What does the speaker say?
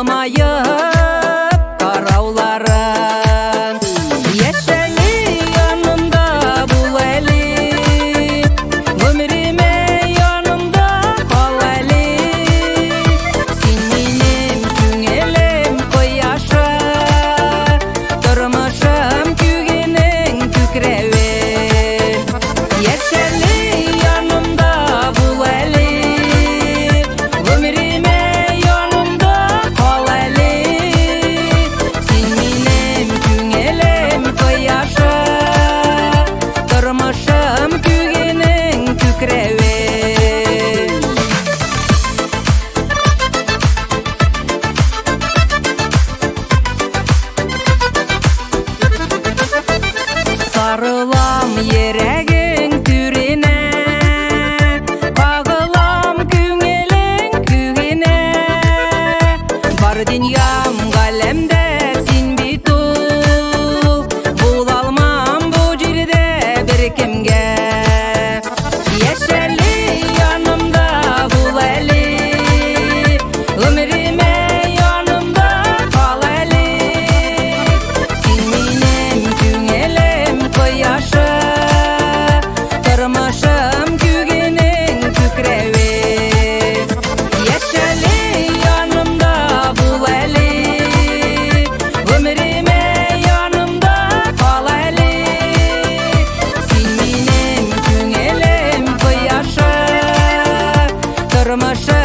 Болмайып карауларың, яшәле янымда бул әле, өміреме янымда кал әле. Син минем күңелем кояшы, тормышым күгенең күкрәве. Яшәле янымда бул әле, өміреме янымда кал әле. Син минем күңелем кояшы, тормышым күгенең күкрәве. Сарылам йөрәгең түренә, кагылам күңелең күгенә. Бар дөньям галәмдә син бит ул, була алмам бу җирдә беркемгә. Яшәле янымда бул әле, өміреме янымда кал әле. Син минем күңелем кояшы, тормышым күгенең күкрәве. Яшәле янымда бул әле, өміреме янымда кал әле. Син минем күңелем кояшы, тормышым